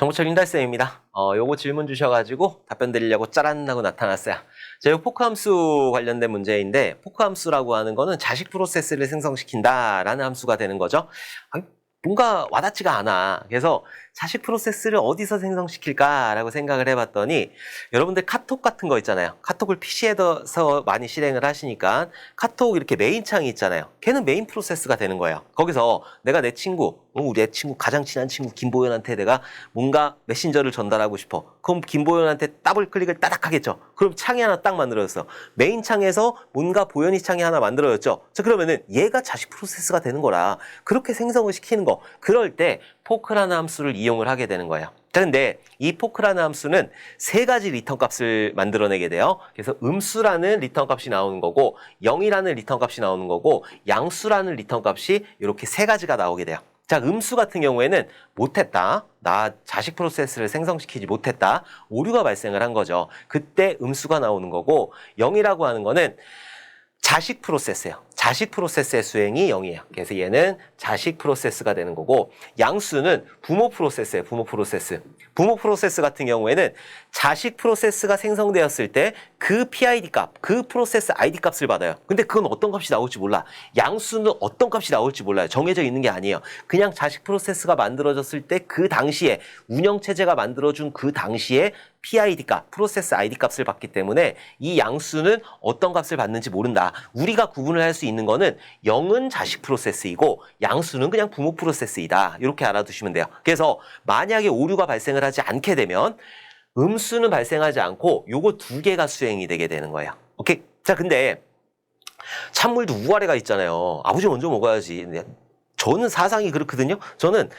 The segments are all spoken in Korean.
정보철 윤달쌤입니다. 요거 질문 주셔가지고 답변 드리려고 짜란 하고 나타났어요. 자, 요 포크함수 관련된 문제인데, 포크함수라고 하는 거는 자식 프로세스를 생성시킨다라는 함수가 되는 거죠. 아니, 뭔가 와닿지가 않아. 그래서 자식 프로세스를 어디서 생성시킬까라고 생각을 해봤더니, 여러분들 카톡 같은 거 있잖아요. 카톡을 PC에서 많이 실행을 하시니까 카톡 이렇게 메인 창이 있잖아요. 걔는 메인 프로세스가 되는 거예요. 거기서 내가 내 친구, 우리 내 친구, 가장 친한 친구 김보현한테 내가 뭔가 메신저를 전달하고 싶어. 그럼 김보현한테 더블 클릭을 따닥 하겠죠. 그럼 창이 하나 딱 만들어졌어. 메인 창에서 뭔가 보현이 창이 하나 만들어졌죠. 자, 그러면은 얘가 자식 프로세스가 되는 거라. 그렇게 생성을 시키는 거. 그럴 때 포크라는 함수를 이용을 하게 되는 거예요. 자, 근데 이 포크라는 함수는 세 가지 리턴 값을 만들어내게 돼요. 그래서 음수라는 리턴 값이 나오는 거고, 0이라는 리턴 값이 나오는 거고, 양수라는 리턴 값이 이렇게 세 가지가 나오게 돼요. 자, 음수 같은 경우에는 못했다. 나 자식 프로세스를 생성시키지 못했다. 오류가 발생을 한 거죠. 그때 음수가 나오는 거고, 0이라고 하는 거는 자식 프로세스예요. 자식 프로세스의 수행이 0이에요. 그래서 얘는 자식 프로세스가 되는 거고, 양수는 부모 프로세스예요. 부모 프로세스. 부모 프로세스 같은 경우에는 자식 프로세스가 생성되었을 때 그 PID 값, 그 프로세스 ID 값을 받아요. 근데 그건 어떤 값이 나올지 몰라. 양수는 어떤 값이 나올지 몰라요. 정해져 있는 게 아니에요. 그냥 자식 프로세스가 만들어졌을 때 그 당시에 운영체제가 만들어준 그 당시에 PID 값, 프로세스 ID 값을 받기 때문에 이 양수는 어떤 값을 받는지 모른다. 우리가 구분을 할 수 있는 거는 0은 자식 프로세스이고 양수는 그냥 부모 프로세스이다. 이렇게 알아두시면 돼요. 그래서 만약에 오류가 발생을 하지 않게 되면 음수는 발생하지 않고 요거 두 개가 수행이 되게 되는 거예요. 오케이? 자, 근데 찬물도 우아래가 있잖아요. 아버지 먼저 먹어야지. 저는 사상이 그렇거든요. 저는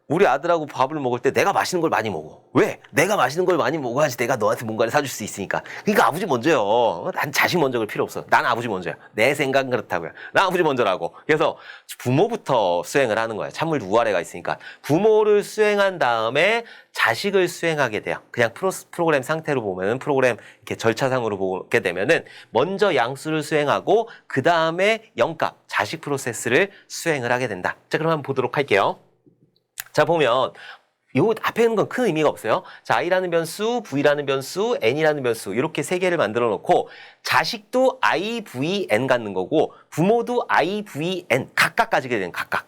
우리 아들하고 밥을 먹을 때 내가 맛있는 걸 많이 먹어. 왜? 내가 맛있는 걸 많이 먹어야지 내가 너한테 뭔가를 사줄 수 있으니까. 그러니까 아버지 먼저요. 난 자식 먼저 갈 필요 없어. 난 아버지 먼저야. 내 생각은 그렇다고요. 난 아버지 먼저라고. 그래서 부모부터 수행을 하는 거예요. 찬물 두 아래가 있으니까. 부모를 수행한 다음에 자식을 수행하게 돼요. 그냥 프로그램 상태로 보면은 프로그램 이렇게 절차상으로 보게 되면은 먼저 양수를 수행하고 그 다음에 0값 자식 프로세스를 수행을 하게 된다. 자, 그럼 한번 보도록 할게요. 자, 보면 요 앞에 있는 건 큰 의미가 없어요. 자, i라는 변수, v라는 변수, n이라는 변수 이렇게 세 개를 만들어 놓고 자식도 i, v, n 갖는 거고 부모도 i, v, n 각각 가지게 되는 각각.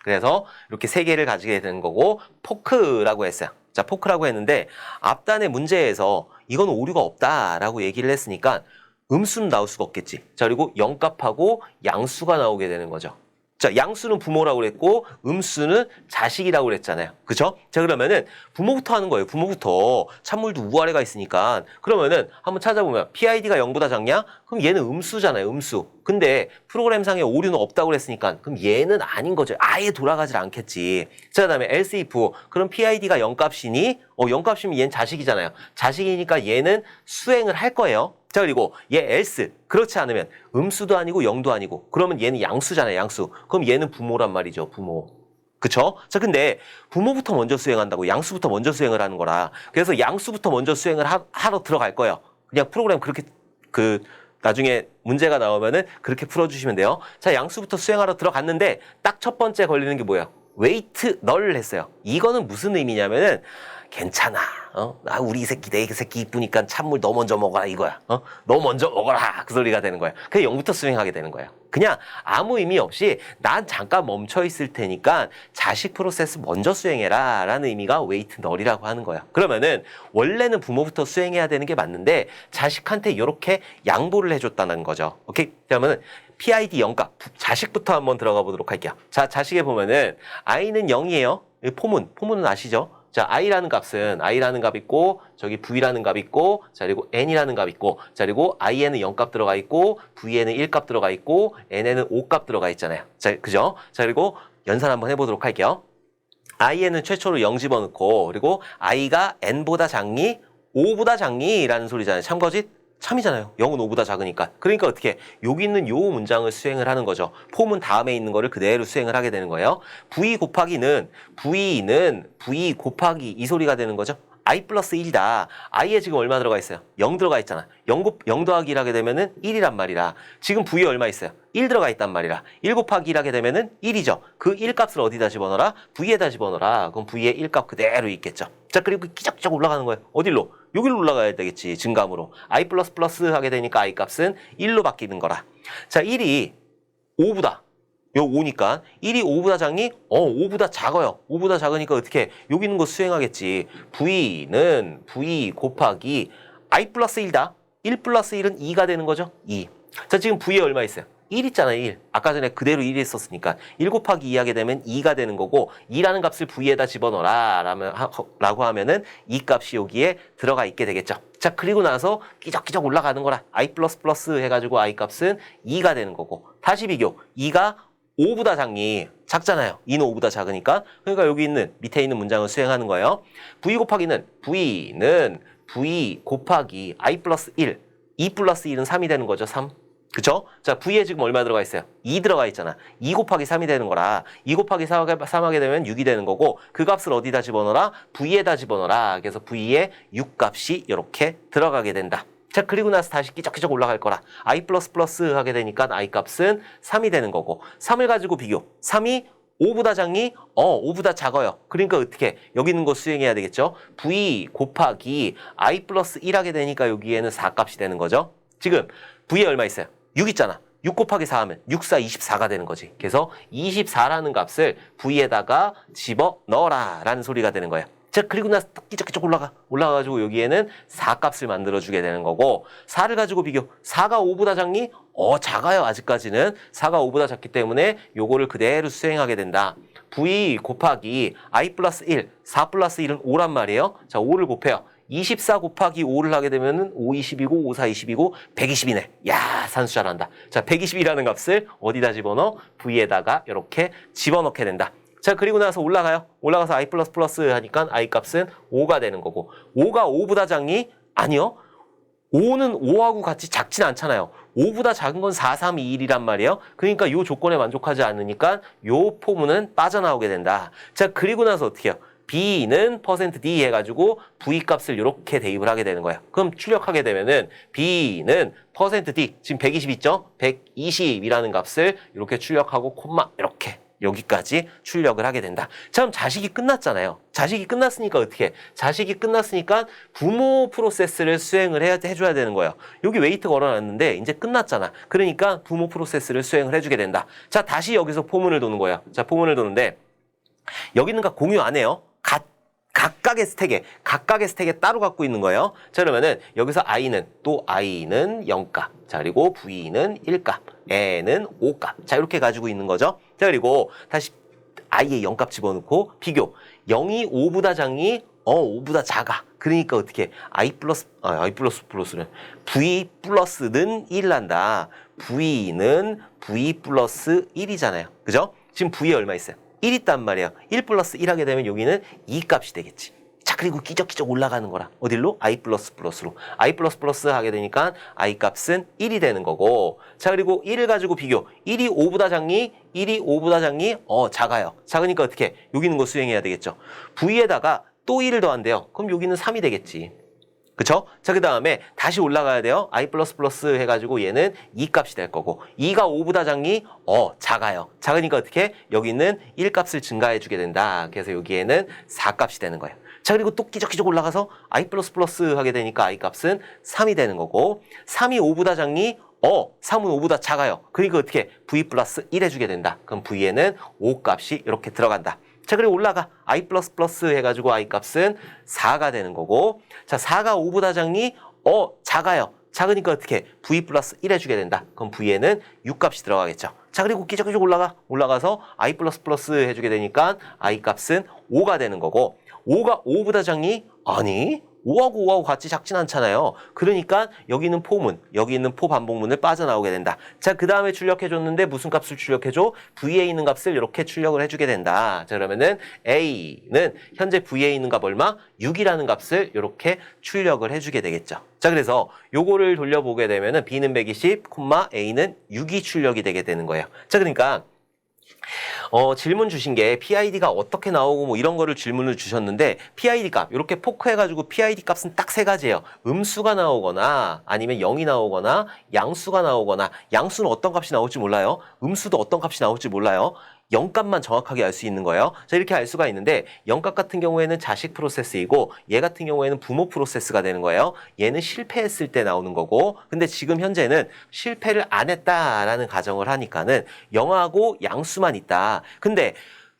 그래서 이렇게 세 개를 가지게 되는 거고 포크라고 했어요. 자, 포크라고 했는데 앞단의 문제에서 이건 오류가 없다라고 얘기를 했으니까 음수는 나올 수가 없겠지. 자, 그리고 0값하고 양수가 나오게 되는 거죠. 자, 양수는 부모라고 그랬고 음수는 자식이라고 그랬잖아요. 그죠? 자, 그러면은 부모부터 하는 거예요. 부모부터. 찬물도 우아래가 있으니까. 그러면은 한번 찾아보면 PID가 0보다 작냐? 그럼 얘는 음수잖아요. 음수. 근데 프로그램상에 오류는 없다고 그랬으니까 그럼 얘는 아닌 거죠. 아예 돌아가질 않겠지. 자, 그다음에 else if. 그럼 PID가 0값이니? 0값이면 얘는 자식이잖아요. 자식이니까 얘는 수행을 할 거예요. 자, 그리고 얘 else. 그렇지 않으면 음수도 아니고 0도 아니고 그러면 얘는 양수잖아요. 양수. 그럼 얘는 부모란 말이죠. 부모. 그쵸? 자, 근데 부모부터 먼저 수행한다고 양수부터 먼저 수행을 하는 거라. 그래서 양수부터 먼저 수행을 하러 들어갈 거예요. 그냥 프로그램 그렇게 나중에 문제가 나오면은 그렇게 풀어주시면 돼요. 자, 양수부터 수행하러 들어갔는데 딱 첫 번째 걸리는 게 뭐예요? 웨이트 널을 했어요. 이거는 무슨 의미냐면은 괜찮아. 우리 새끼, 내 새끼 이쁘니까 찬물 너 먼저 먹어라 이거야. 너 먼저 먹어라. 그 소리가 되는 거야. 그게 0부터 수행하게 되는 거예요. 그냥 아무 의미 없이 난 잠깐 멈춰 있을 테니까 자식 프로세스 먼저 수행해라 라는 의미가 웨이트 널이라고 하는 거야. 그러면은 원래는 부모부터 수행해야 되는 게 맞는데 자식한테 이렇게 양보를 해줬다는 거죠. 오케이? 그러면은 PID 0값 자식부터 한번 들어가 보도록 할게요. 자, 자식에 보면은 i는 0이에요. 포문은 아시죠? 자, i라는 값은 i라는 값 있고 저기 v라는 값 있고 자, 그리고 n이라는 값 있고 자, 그리고 i에는 0값 들어가 있고 v에는 1값 들어가 있고 n에는 5값 들어가 있잖아요. 자, 그죠? 자, 그리고 연산 한번 해보도록 할게요. i에는 최초로 0 집어넣고 그리고 i가 n보다 작니? 5보다 작니? 라는 소리잖아요. 참거짓? 참이잖아요. 0은 5보다 작으니까. 그러니까 어떻게 여기 있는 요 문장을 수행을 하는 거죠. 폼은 다음에 있는 거를 그대로 수행을 하게 되는 거예요. v 곱하기는 v는 v 곱하기 이 소리가 되는 거죠. i 플러스 1이다. i에 지금 얼마 들어가 있어요? 0 들어가 있잖아. 0 더하기 1 하게 되면은 1이란 말이라. 지금 v에 얼마 있어요? 1 들어가 있단 말이라. 1 곱하기 1 하게 되면은 1이죠. 그 1 값을 어디다 집어넣어라? v에다 집어넣어라. 그럼 v의 1 값 그대로 있겠죠. 자, 그리고 끼적끼적 올라가는 거예요. 어디로? 여기로 올라가야 되겠지. 증감으로. i 플러스 플러스 하게 되니까 i 값은 1로 바뀌는 거라. 자, 1이 5보다. 요 5니까 1이 5보다 작니? 5보다 작아요. 5보다 작으니까 어떻게 해? 여기 있는 거 수행하겠지. v는 v 곱하기 i 플러스 1다. 1 플러스 1은 2가 되는 거죠. 2. 자, 지금 v에 얼마 있어요? 1 있잖아, 1. 아까 전에 그대로 1이 있었으니까 1 곱하기 2 하게 되면 2가 되는 거고 2라는 값을 v에다 집어넣어라 라고 하면은 이 값이 여기에 들어가 있게 되겠죠. 자, 그리고 나서 끼적끼적 올라가는 거라. i 플러스 플러스 해가지고 i 값은 2가 되는 거고 다시 비교. 2가 5보다 작니? 작잖아요. 2는 5보다 작으니까. 그러니까 여기 있는 밑에 있는 문장을 수행하는 거예요. v 곱하기는 v는 v 곱하기 i 플러스 1. 2 플러스 1은 3이 되는 거죠. 3. 그쵸? 자, v에 지금 얼마 들어가 있어요? 2 들어가 있잖아. 2 곱하기 3이 되는 거라 2 곱하기 3 하게 되면 6이 되는 거고 그 값을 어디다 집어넣어라? v에다 집어넣어라. 그래서 v의 6 값이 이렇게 들어가게 된다. 자, 그리고 나서 다시 끼적끼적 올라갈 거라. i 플러스 플러스 하게 되니까 i 값은 3이 되는 거고 3을 가지고 비교. 3이 5보다 작니? 5보다 작아요. 그러니까 어떻게? 여기 있는 거 수행해야 되겠죠? v 곱하기 i 플러스 1 하게 되니까 여기에는 4 값이 되는 거죠. 지금 v에 얼마 있어요? 6 있잖아. 6 곱하기 4 하면 6, 4, 24가 되는 거지. 그래서 24라는 값을 v에다가 집어넣어라 라는 소리가 되는 거예요. 자, 그리고 나서 끼적끼적 올라가가지고 여기에는 4 값을 만들어주게 되는 거고 4를 가지고 비교. 4가 5보다 작니? 작아요. 아직까지는 4가 5보다 작기 때문에 요거를 그대로 수행하게 된다. v 곱하기 i 플러스 1, 4 플러스 1은 5란 말이에요. 자, 5를 곱해요. 24 곱하기 5를 하게 되면은 5, 20이고 5, 4, 20이고 120이네. 야, 산수 잘한다. 자, 120이라는 값을 어디다 집어넣어? v에다가 이렇게 집어넣게 된다. 자, 그리고 나서 올라가요. 올라가서 i 플러스 플러스 하니까 i 값은 5가 되는 거고 5가 5보다 작니? 아니요. 5는 5하고 같이 작진 않잖아요. 5보다 작은 건 4, 3, 2, 1이란 말이에요. 그러니까 이 조건에 만족하지 않으니까 이 포문은 빠져나오게 된다. 자, 그리고 나서 어떻게 해요? b는 %d 해가지고 v 값을 이렇게 대입을 하게 되는 거예요. 그럼 출력하게 되면은 b는 %d, 지금 120 있죠? 120이라는 값을 이렇게 출력하고 콤마 이렇게 여기까지 출력을 하게 된다. 자, 그럼 자식이 끝났잖아요. 자식이 끝났으니까 어떻게 해? 자식이 끝났으니까 부모 프로세스를 수행을 해줘야 되는 거예요. 여기 웨이트 걸어놨는데 이제 끝났잖아. 그러니까 부모 프로세스를 수행을 해주게 된다. 자, 다시 여기서 포문을 도는 거예요. 자, 포문을 도는데 여기 있는 거 공유 안 해요. 각각의 스택에 따로 갖고 있는 거예요. 자, 그러면은 여기서 i는 0값. 자, 그리고 v는 1값, n은 5값. 자, 이렇게 가지고 있는 거죠. 자, 그리고 다시 i에 0값 집어넣고 비교. 0이 5보다 작니? 5보다 작아. 그러니까 어떻게 i 플러스는 v 플러스는 1 난다. v는 v 플러스 1이잖아요. 그죠? 지금 v에 얼마 있어요? 1 있단 말이에요. 1 플러스 1 하게 되면 여기는 2 값이 되겠지. 자, 그리고 끼적끼적 올라가는 거라. 어디로? i 플러스 플러스로. i 플러스 플러스 하게 되니까 i 값은 1이 되는 거고. 자, 그리고 1을 가지고 비교. 1이 5보다 작니? 1이 5보다 작니? 작아요. 작으니까 어떻게? 여기 있는 거 수행해야 되겠죠. v에다가 또 1을 더한대요. 그럼 여기는 3이 되겠지. 그쵸? 자, 그 다음에 다시 올라가야 돼요. i 플러스 플러스 해가지고 얘는 2 값이 될 거고 2가 5보다 작니? 작아요. 작으니까 어떻게? 여기는 1 값을 증가해주게 된다. 그래서 여기에는 4 값이 되는 거예요. 자, 그리고 또 끼적끼적 올라가서 i 플러스 플러스 하게 되니까 i 값은 3이 되는 거고 3이 5보다 작니? 3은 5보다 작아요. 그러니까 어떻게? v 플러스 1 해주게 된다. 그럼 v에는 5 값이 이렇게 들어간다. 자, 그리고 올라가. i 플러스 플러스 해가지고 i 값은 4가 되는 거고 자, 4가 5보다 작니? 작아요. 작으니까 어떻게? v 플러스 1 해주게 된다. 그럼 v에는 6 값이 들어가겠죠. 자, 그리고 끼적끼적 올라가서 i 플러스 플러스 해주게 되니까 i 값은 5가 되는 거고 5가 5보다 작니? 아니, 5하고 같이 작진 않잖아요. 그러니까 여기 있는 포문, 여기 있는 포 반복문을 빠져나오게 된다. 자, 그 다음에 출력해줬는데 무슨 값을 출력해줘? V에 있는 값을 이렇게 출력을 해주게 된다. 자, 그러면은 A는 현재 V에 있는 값 얼마? 6이라는 값을 이렇게 출력을 해주게 되겠죠. 자, 그래서 요거를 돌려보게 되면은 B는 120, A는 6이 출력이 되게 되는 거예요. 자, 그러니까 질문 주신 게 PID가 어떻게 나오고 뭐 이런 거를 질문을 주셨는데 PID 값 이렇게 포크해가지고 PID 값은 딱 세 가지예요. 음수가 나오거나 아니면 0이 나오거나 양수가 나오거나 양수는 어떤 값이 나올지 몰라요. 음수도 어떤 값이 나올지 몰라요. 0값만 정확하게 알 수 있는 거예요. 자, 이렇게 알 수가 있는데 0값 같은 경우에는 자식 프로세스이고 얘 같은 경우에는 부모 프로세스가 되는 거예요. 얘는 실패했을 때 나오는 거고 근데 지금 현재는 실패를 안 했다라는 가정을 하니까는 0하고 양수만 있다. 근데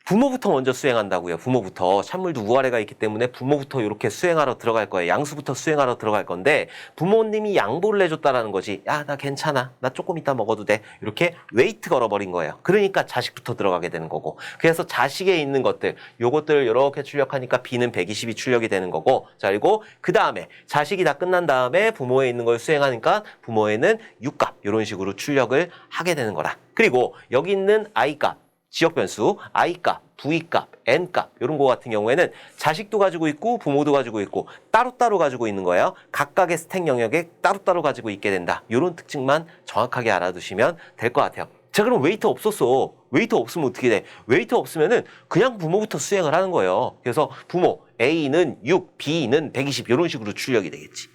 부모부터 먼저 수행한다고요. 부모부터. 찬물도 우아래가 있기 때문에 부모부터 이렇게 수행하러 들어갈 거예요. 양수부터 수행하러 들어갈 건데 부모님이 양보를 해줬다라는 거지. 야, 나 괜찮아. 나 조금 이따 먹어도 돼. 이렇게 웨이트 걸어버린 거예요. 그러니까 자식부터 들어가게 되는 거고. 그래서 자식에 있는 것들, 요것들을 이렇게 출력하니까 B는 120이 출력이 되는 거고. 자, 그리고 그 다음에 자식이 다 끝난 다음에 부모에 있는 걸 수행하니까 부모에는 U값 이런 식으로 출력을 하게 되는 거라. 그리고 여기 있는 I값. 지역 변수, I값, V값, N값 이런 거 같은 경우에는 자식도 가지고 있고 부모도 가지고 있고 따로따로 가지고 있는 거예요. 각각의 스택 영역에 따로따로 가지고 있게 된다. 이런 특징만 정확하게 알아두시면 될 것 같아요. 자, 그럼 웨이트 없었어. 웨이트 없으면 어떻게 돼? 웨이트 없으면은 그냥 부모부터 수행을 하는 거예요. 그래서 부모 A는 6, B는 120 이런 식으로 출력이 되겠지.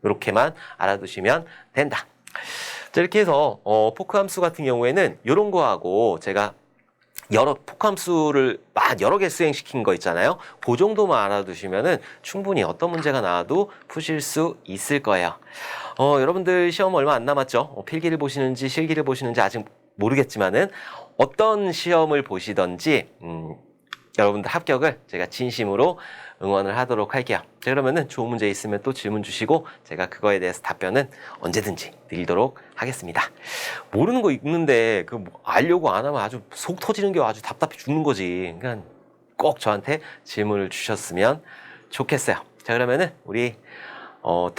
이렇게만 알아두시면 된다. 자, 이렇게 해서 포크 함수 같은 경우에는 이런 거하고 제가 여러 포크함수를 여러 개 수행시킨 거 있잖아요. 그 정도만 알아두시면은 충분히 어떤 문제가 나와도 푸실 수 있을 거예요. 여러분들 시험 얼마 안 남았죠? 필기를 보시는지 실기를 보시는지 아직 모르겠지만은 어떤 시험을 보시던지 여러분들 합격을 제가 진심으로 응원을 하도록 할게요. 자, 그러면은 좋은 문제 있으면 또 질문 주시고 제가 그거에 대해서 답변은 언제든지 드리도록 하겠습니다. 모르는 거 있는데 알려고 안 하면 아주 속 터지는 게 아주 답답해 죽는 거지. 그러니까 꼭 저한테 질문을 주셨으면 좋겠어요. 자, 그러면은 우리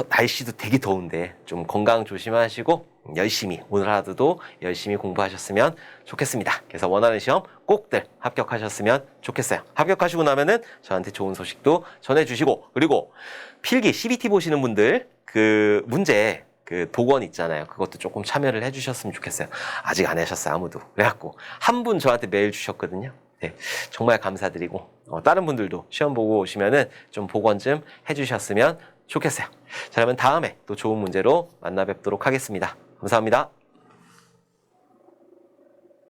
날씨도 되게 더운데 좀 건강 조심하시고 열심히 오늘 하루도 열심히 공부하셨으면 좋겠습니다. 그래서 원하는 시험 꼭들 합격하셨으면 좋겠어요. 합격하시고 나면은 저한테 좋은 소식도 전해주시고 그리고 필기 CBT 보시는 분들 그 문제 복원 있잖아요. 그것도 조금 참여를 해주셨으면 좋겠어요. 아직 안 하셨어요, 아무도. 그래갖고 한 분 저한테 메일 주셨거든요. 네, 정말 감사드리고 다른 분들도 시험 보고 오시면은 좀 복원 좀 해주셨으면 좋겠어요. 자, 그러면 다음에 또 좋은 문제로 만나 뵙도록 하겠습니다. 감사합니다.